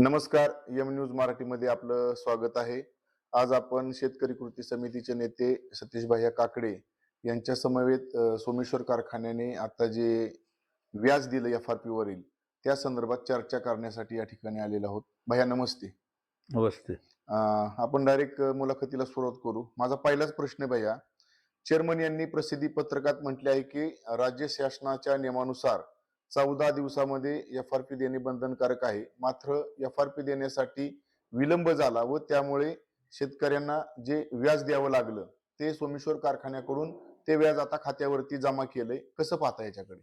नमस्कार. M news मराठीमध्ये आपलं स्वागत आहे. आज आपण शेतकरी कृती समितीचे नेते सतीश भैया काकडे यांच्या समवेत सोमेश्वर कारखान्याने आता जे व्याज दिलं FRP वरील त्या संदर्भात चर्चा करण्यासाठी या ठिकाणी आलेलो आहोत. भैया नमस्ते. नमस्ते. आपण डायरेक्ट मुलाखतीला सुरुवात करू. माझा पहिलाच प्रश्न आहे भैया, चेअरमन यांनी प्रसिद्धी पत्रकात म्हटले आहे की राज्य शासनाच्या नियमानुसार 14 दिवसामध्ये FRP देणे बंधनकारक आहे. मात्र FRP देण्यासाठी विलंब झाला व त्यामुळे शेतकऱ्यांना जे व्याज द्यावं लागलं ते सोमेश्वर कारखान्याकडून ते व्याज आता खात्यावरती जमा केलंय. कसं पाहता याच्याकडे?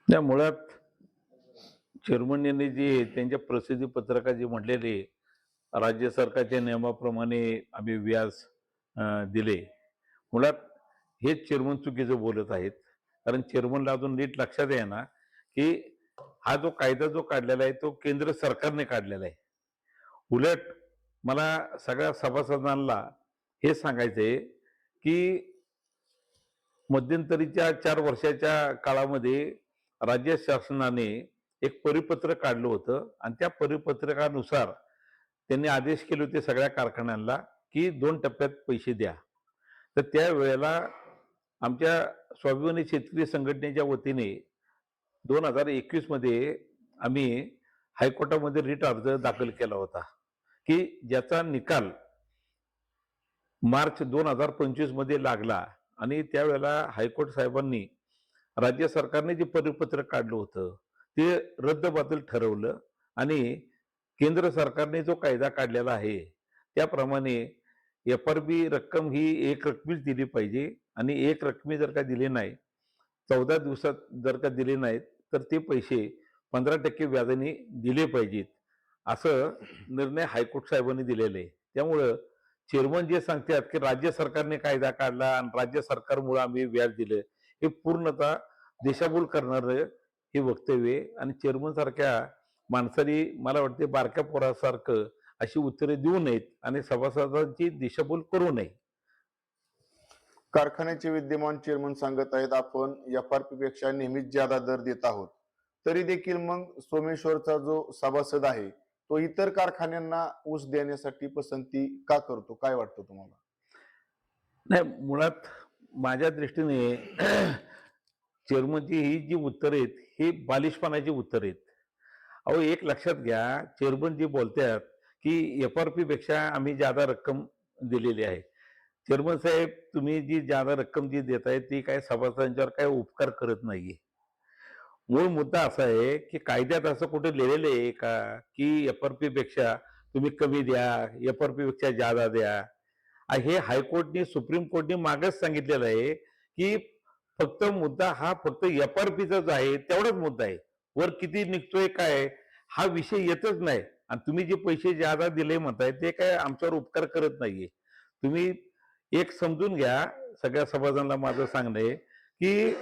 त्या मुळात चेअरमन यांनी जे त्यांच्या प्रसिद्धी पत्रकात जे म्हटलेले राज्य सरकारच्या नियमाप्रमाणे आम्ही व्याज दिले, मुळात हेच चेअरमन चुकीचं बोलत आहेत. कारण चेअरमनला अजून नीट लक्षात आहे ना की हा जो कायदा जो काढलेला आहे तो केंद्र सरकारने काढलेला आहे. उलट मला सगळ्या सभासदांना हे सांगायचंय की मध्यंतरीच्या 4 वर्षाच्या काळामध्ये राज्य शासनाने एक परिपत्र काढलं होतं आणि त्या परिपत्रकानुसार त्यांनी आदेश केले होते सगळ्या कारखान्यांना की 2 टप्प्यात पैसे द्या. तर त्यावेळेला आमच्या स्वाभिमानी शेतकरी संघटनेच्या वतीने 2021 मध्ये आम्ही हायकोर्टामध्ये रिट अर्ज दाखल केला होता की ज्याचा निकाल मार्च 2025 मध्ये लागला आणि त्यावेळेला हायकोर्ट साहेबांनी राज्य सरकारने जे परिपत्रक काढलं होतं ते रद्दबातल ठरवलं आणि केंद्र सरकारने जो कायदा काढलेला आहे त्याप्रमाणे FRP रक्कम ही एक रकमीच दिली पाहिजे आणि एक रकमी जर का दिली नाही, 14 दिवसात जर का दिले नाहीत तर ते पैसे 15% व्याजाने दिले पाहिजेत, असं निर्णय हायकोर्ट साहेबांनी दिलेले आहे. त्यामुळं चेअरमन जे सांगतात की राज्य सरकारने कायदा काढला आणि राज्य सरकारमुळे आम्ही व्याज दिलं, हे पूर्णतः दिशाभूल करणारं हे वक्तव्य आणि चेअरमन सारख्या माणसाने मला वाटते बारक्या पोरासारखं अशी उत्तरे देऊ नयेत आणि सभासदांची दिशाभूल करू नये. कारखान्याचे विद्यमान चेअरमन सांगत आहेत आपण FRP पेक्षा नेहमीच ज्यादा दर देत आहोत. तरी देखील मग सोमेश्वरचा जो सभासद आहे तो इतर कारखान्यांना ऊस देण्यासाठी पसंती का करतो? काय वाटतं तुम्हाला? नाही, मुळात माझ्या दृष्टीने चेअरमनची ही जी उत्तर आहेत ही बालिशपणाची उत्तर आहेत. अहो, एक लक्षात घ्या, चेअरमन जी बोलतात की FRP पेक्षा आम्ही ज्यादा रक्कम दिलेली आहे. चेअरमन साहेब, तुम्ही जी ज्यादा रक्कम जी देताय ती काय सभासदांच्यावर काय उपकार करत नाहीये. मूळ मुद्दा असा आहे की कायद्यात असं कुठे लिहिलेलं आहे का की FRP पेक्षा तुम्ही कमी द्या, FRP पेक्षा ज्यादा द्या. हे हायकोर्टने सुप्रीम कोर्टने मागच सांगितलेलं आहे की फक्त मुद्दा हा फक्त FRPचाच आहे, तेवढाच मुद्दा आहे. वर किती निघतोय काय हा विषय येतच नाही. आणि तुम्ही जे पैसे ज्यादा दिले म्हणताय ते काय आमच्यावर उपकार करत नाहीये. तुम्ही एक समजून घ्या, सगळ्या सभासदांना माझं सांगणं आहे की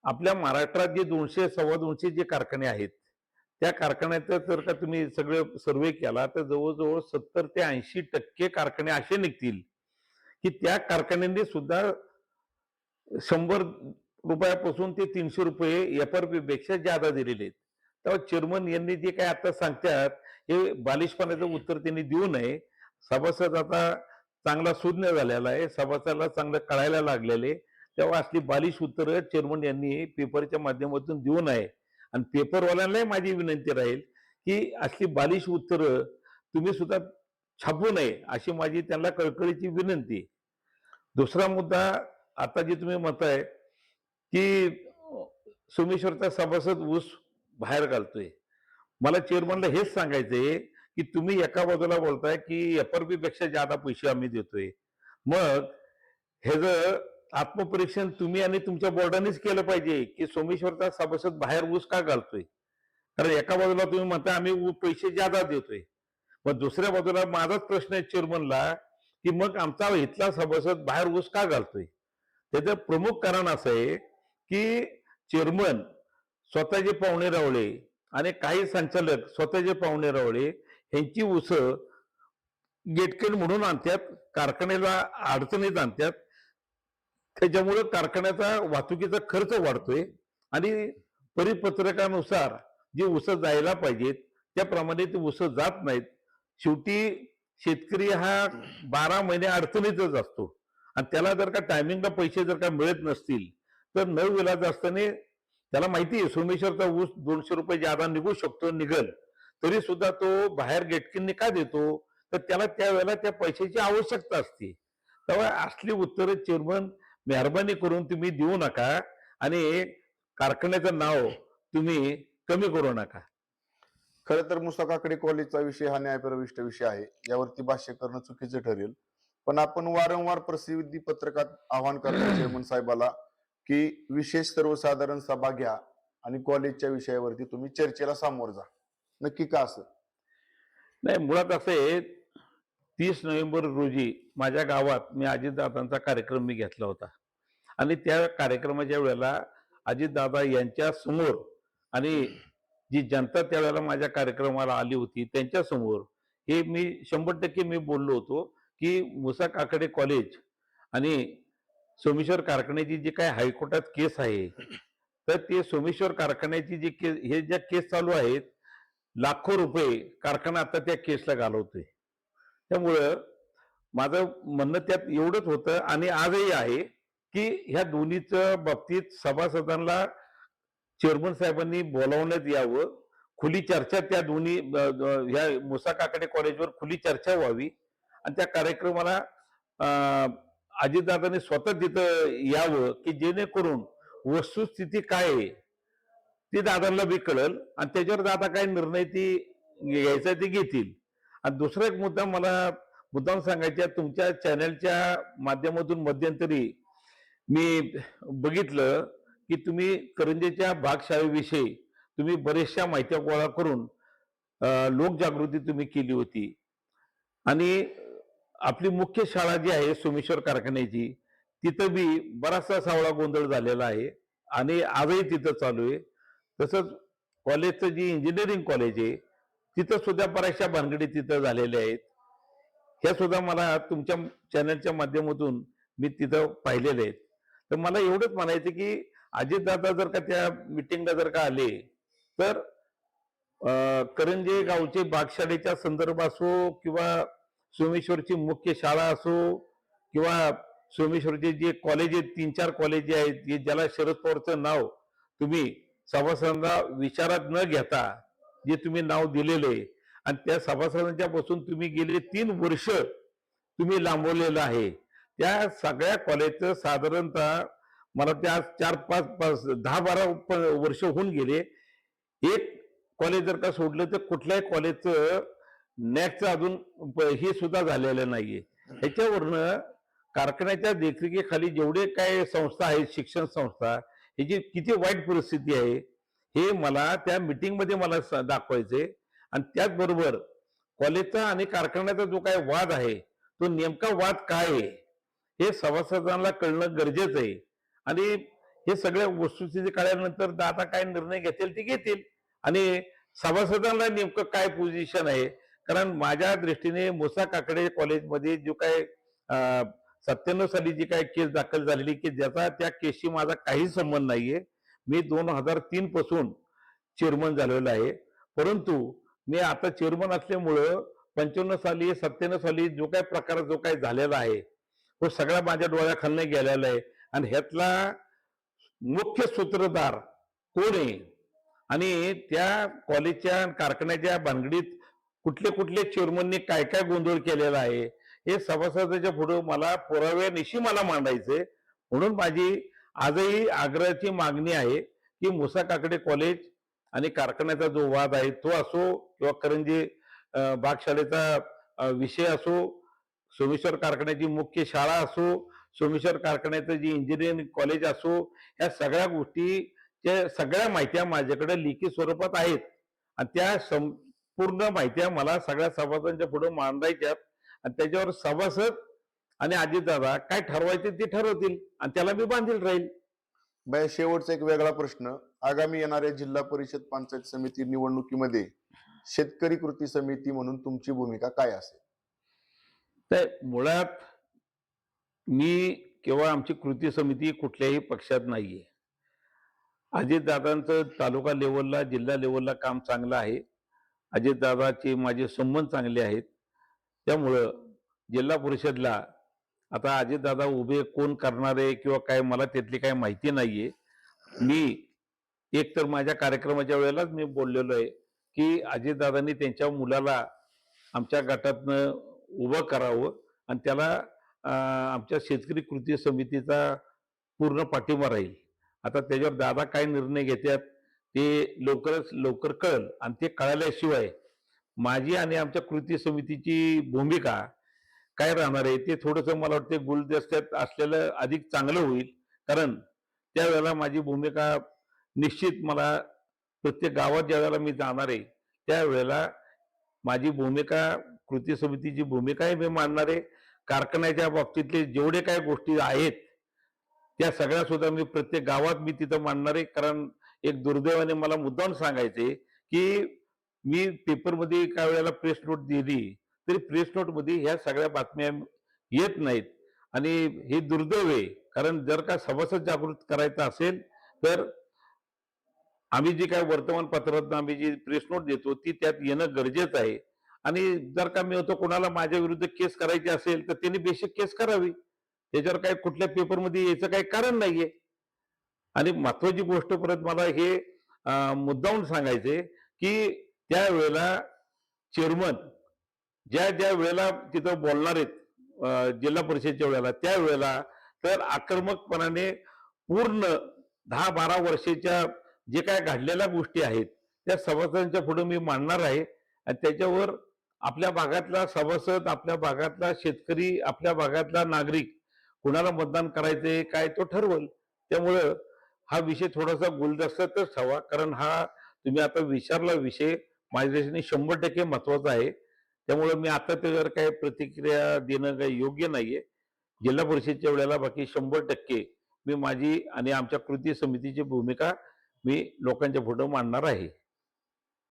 आपल्या महाराष्ट्रात जे 200 सव्वा 200 जे कारखाने आहेत त्या कारखान्यात जर का तुम्ही सगळं सर्वे केला तर जवळजवळ 70 ते 80% कारखाने असे निघतील की त्या कारखान्यांनी सुद्धा 100 रुपयापासून ते 300 रुपये FRP पेक्षा ज्यादा दिलेले आहेत. तेव्हा चेअरमन यांनी जे काय आता सांगतात हे बालिशपणाचं उत्तर त्यांनी देऊ नये. सभासद आता चांगला सुज्ञ झालेला आहे, सभासदाला चांगलं कळायला लागलेले, तेव्हा असली बालिश उत्तरं चेअरमन यांनी पेपरच्या माध्यमातून देऊ नये. आणि पेपरवाल्यांनाही माझी विनंती राहील की असली बालिश उत्तरं तुम्ही सुद्धा छापू नये, अशी माझी त्यांना कळकळीची विनंती. दुसरा मुद्दा, आता जे तुम्ही म्हणताय की सोमेश्वरचा सभासद ऊस बाहेर घालतोय, मला चेअरमनला हेच सांगायचंय की तुम्ही एका बाजूला बोलताय की FRP पेक्षा ज्यादा पैसे आम्ही देतोय, मग ह्याचं आत्मपरीक्षण तुम्ही आणि तुमच्या बोर्डानेच केलं पाहिजे की सोमेश्वरचा सभासद बाहेर ऊस का घालतोय. कारण एका बाजूला तुम्ही म्हणता आम्ही पैसे ज्यादा देतोय, मग दुसऱ्या बाजूला माझाच प्रश्न आहे चेअरमनला की मग आमचा इथला सभासद बाहेर ऊस का घालतोय. त्याचं प्रमुख कारण असं आहे की चेअरमन स्वतःचे पाहुणे रावळे आणि काही संचालक स्वतःचे पाहुणे रावळे ह्यांची ऊस गेटकेड म्हणून आणतात, कारखान्याला अडचणीत आणतात. त्याच्यामुळे कारखान्याचा वाहतुकीचा खर्च वाढतोय आणि परिपत्रकानुसार जे ऊस जायला पाहिजेत त्याप्रमाणे ते ऊस जात नाहीत. शेवटी शेतकरी हा 12 महिने अडचणीतच असतो आणि त्याला जर का टायमिंगला पैसे जर का मिळत नसतील तर न विलाज असताना त्याला माहिती आहे सोमेश्वरचा ऊस 200 रुपये ज्यादा निघू शकतो, निघल, तरी सुद्धा तो बाहेर गेटकींनी का देतो? तर त्याला त्यावेळेला त्या पैशाची आवश्यकता असते. तेव्हा असली उत्तरं चेअरमन मेहरबानी करून तुम्ही देऊ नका आणि कारखान्याचं नाव तुम्ही कमी करू नका. खरं तर मुसा काकडे कॉलेजचा विषय हा न्यायप्रविष्ट विषय आहे, यावरती भाष्य करणं चुकीचं ठरेल. पण आपण वारंवार प्रसिद्धी पत्रकात आवाहन करतो चेअरमन साहेबाला की विशेष सर्वसाधारण सभा घ्या आणि कॉलेजच्या विषयावरती तुम्ही चर्चेला सामोर जा. नक्की का असं? नाही, मुळात असं आहे, 30 नोव्हेंबर रोजी माझ्या गावात मी अजितदादांचा कार्यक्रम मी घेतला होता आणि त्या कार्यक्रमाच्या वेळेला अजितदादा यांच्या समोर आणि जी जनता त्यावेळेला माझ्या कार्यक्रमाला आली होती त्यांच्या समोर हे मी 100% मी बोललो होतो की मुसा काकडे कॉलेज आणि सोमेश्वर कारखान्याची जी काय हायकोर्टात केस आहे, तर ते सोमेश्वर कारखान्याची जी केस, हे ज्या केस चालू आहेत, लाखो रुपये कारखाना आता त्या केसला घालवतोय. त्यामुळं माझं म्हणणं त्यात एवढंच होतं आणि आजही आहे की ह्या दोन्हीच्या बाबतीत सभासदांना चेअरमन साहेबांनी बोलावण्यात यावं, खुली चर्चा त्या दोन्ही ह्या मुसा काकडे कॉलेजवर खुली चर्चा व्हावी आणि त्या कार्यक्रमाला अजितदादांनी स्वतः तिथं यावं की जेणेकरून वस्तुस्थिती काय आहे ती दादांना बी कळल आणि त्याच्यावर दादा काय निर्णय ती घ्यायचा ते घेतील. आणि दुसरा एक मुद्दा मला मुद्दाम सांगायचा, तुमच्या चॅनलच्या माध्यमातून मध्यंतरी मी बघितलं की तुम्ही करंजेच्या बागशाळेविषयी तुम्ही बरेचशा माहित्या गोळा करून लोकजागृती तुम्ही केली होती आणि आपली मुख्य शाळा जी आहे सोमेश्वर कारखान्याची तिथं बी बराचसा सावळा गोंधळ झालेला आहे आणि आजही तिथं चालू आहे. तसंच कॉलेजचं जी इंजिनिअरिंग कॉलेज आहे तिथं सुद्धा बऱ्याचशा भानगडी तिथं झालेल्या आहेत. ह्या सुद्धा मला तुमच्या चॅनलच्या माध्यमातून मी तिथं पाहिलेले आहेत. तर मला एवढंच म्हणायचं की अजितदादा जर का त्या मिटिंगला जर का आले तर करंजे गावचे बागशाळेच्या संदर्भ असो किंवा सोमेश्वरची मुख्य शाळा असो किंवा सोमेश्वरचे जे कॉलेज आहेत, 3-4 कॉलेज आहेत ज्याला शरद पवारचं नाव तुम्ही सभासदांना विचारात न घेता जे तुम्ही नाव दिलेले आणि त्या सभासदांच्या पासून तुम्ही गेले 3 वर्ष तुम्ही लांबवलेलं आहे, त्या सगळ्या कॉलेजचं साधारणतः मला त्या 4-5-10-12 वर्ष होऊन गेले. एक कॉलेज जर का सोडलं तर कुठल्याही कॉलेजचं नॅकचं अजून हे सुद्धा झालेलं नाहीये. ह्याच्यावरनं कारखान्याच्या देखरेखीखाली जेवढे काय संस्था आहेत, शिक्षण संस्था, ह्याची किती वाईट परिस्थिती आहे हे मला त्या मीटिंग मध्ये मला दाखवायचे. आणि त्याचबरोबर कॉलेजचा आणि कारखान्याचा जो काय वाद आहे तो नेमका वाद काय आहे हे सभासदांना कळणं गरजेचं आहे आणि हे सगळ्या वस्तुस्थिती कळल्यानंतर दादा काय निर्णय घेतील ते घेतील आणि सभासदांना नेमकं काय पोझिशन आहे. कारण माझ्या दृष्टीने मुसा काकडे कॉलेजमध्ये जो काय 97 साली जी काय केस दाखल झालेली की ज्याचा त्या केसशी माझा काही संबंध नाहीये. मी 2003 पासून चेअरमन झालेलो आहे, परंतु मी आता चेअरमन असल्यामुळं 95 साली 97 साली जो काय प्रकार जो काय झालेला आहे तो सगळा माझ्या डोळ्याखालनं गेलेला आहे आणि ह्यातला मुख्य सूत्रधार कोण आहे आणि त्या कॉलेजच्या कारखान्याच्या भानगडीत कुठले कुठले चेअरमनने काय काय गोंधळ केलेला आहे हे सभासदाच्या पुढे मला पुराव्यानिशी मला मांडायचंय. म्हणून माझी आजही आग्रहाची मागणी आहे की मुसा काकडे कॉलेज आणि कारखान्याचा जो वाद आहे तो असो किंवा करंजे बागशाळेचा विषय असो, सोमेश्वर कारखान्याची मुख्य शाळा असो, सोमेश्वर कारखान्याचं जे इंजिनिअरिंग कॉलेज असो, या सगळ्या गोष्टीच्या सगळ्या माहित्या माझ्याकडे लिखित स्वरूपात आहेत आणि त्या संपूर्ण माहित्या मला सगळ्या सभासदांच्या पुढे मांडायच्यात आणि त्याच्यावर सभासद आणि अजितदादा काय ठरवायचे ते ठरवतील आणि त्याला मी बांधील राहील. बाय, शेवटचा एक वेगळा प्रश्न, आगामी येणाऱ्या जिल्हा परिषद पंचायत समिती निवडणुकीमध्ये शेतकरी कृती समिती म्हणून तुमची भूमिका काय असेल? तर मुळात मी किंवा आमची कृती समिती कुठल्याही पक्षात नाहीये. अजितदादांचं तालुका लेवलला जिल्हा लेवलला काम चांगलं आहे अजितदादाचे माझे संबंध चांगले आहेत. त्यामुळं जिल्हा परिषदला आता अजितदादा उभे कोण करणार आहे किंवा काय मला त्यातली काही माहिती नाहीये. मी एक तर माझ्या कार्यक्रमाच्या वेळेलाच मी बोललेलो आहे, की अजितदादांनी त्यांच्या मुलाला आमच्या गटातनं उभं करावं आणि त्याला आमच्या शेतकरी कृती समितीचा पूर्ण पाठिंबा राहील. आता त्याच्यावर दादा काय निर्णय घेतात ते लवकरच लवकर कळेल आणि ते कळाल्याशिवाय माझी आणि आमच्या कृती समितीची भूमिका काय राहणार आहे ते थोडंसं मला वाटतं गुलदस्त्यात असलेलं अधिक चांगलं होईल. कारण त्यावेळेला माझी भूमिका निश्चित मला प्रत्येक गावात ज्यावेळेला मी जाणार आहे त्यावेळेला माझी भूमिका कृती समितीची भूमिकाही मी मांडणार आहे. कारखान्याच्या बाबतीतले जेवढे काही गोष्टी आहेत त्या सगळ्या सुद्धा मी प्रत्येक गावात मी तिथं मांडणार आहे. कारण एक दुर्दैवाने मला मुद्दाम सांगायचे की मी पेपरमध्ये काही वेळेला प्रेस नोट दिली तरी प्रेस नोटमध्ये ह्या सगळ्या बातम्या येत नाहीत आणि हे दुर्दैव आहे. कारण जर का सभासद जागृत करायचं असेल तर आम्ही जी काय वर्तमानपत्रात आम्ही जी प्रेस नोट देतो ती त्यात येणं गरजेचं आहे. आणि जर का मी होतो कोणाला माझ्या विरुद्ध केस करायची असेल तर त्यांनी बेसिक केस करावी. त्याच्यावर काही कुठल्या पेपरमध्ये यायचं काही कारण नाहीये. आणि महत्वाची गोष्ट परत मला हे मुद्दामून सांगायचंय की त्यावेळेला चेअरमन ज्या ज्या वेळेला तिथं बोलणार आहेत जिल्हा परिषदेच्या वेळेला त्यावेळेला तर आक्रमकपणाने पूर्ण 10-12 वर्षाच्या जे काय घडलेल्या गोष्टी आहेत त्या सभासदांच्या पुढे मी मांडणार आहे. आणि त्याच्यावर आपल्या भागातला सभासद, आपल्या भागातला शेतकरी, आपल्या भागातला नागरिक कुणाला मतदान करायचंय काय तो ठरवल. त्यामुळं हा विषय थोडासा गुलदस्त्यातच ठेवा. कारण हा तुम्ही आता विचारला विषय माझ्या दृष्टीने 100% महत्वाचा आहे. त्यामुळे मी आता त्याच्यावर काही प्रतिक्रिया देणं काही योग्य नाहीये. जिल्हा परिषदेच्या वेळेला बाकी 100% मी माझी आणि आमच्या कृती समितीची भूमिका मी लोकांच्या पुढे मांडणार आहे.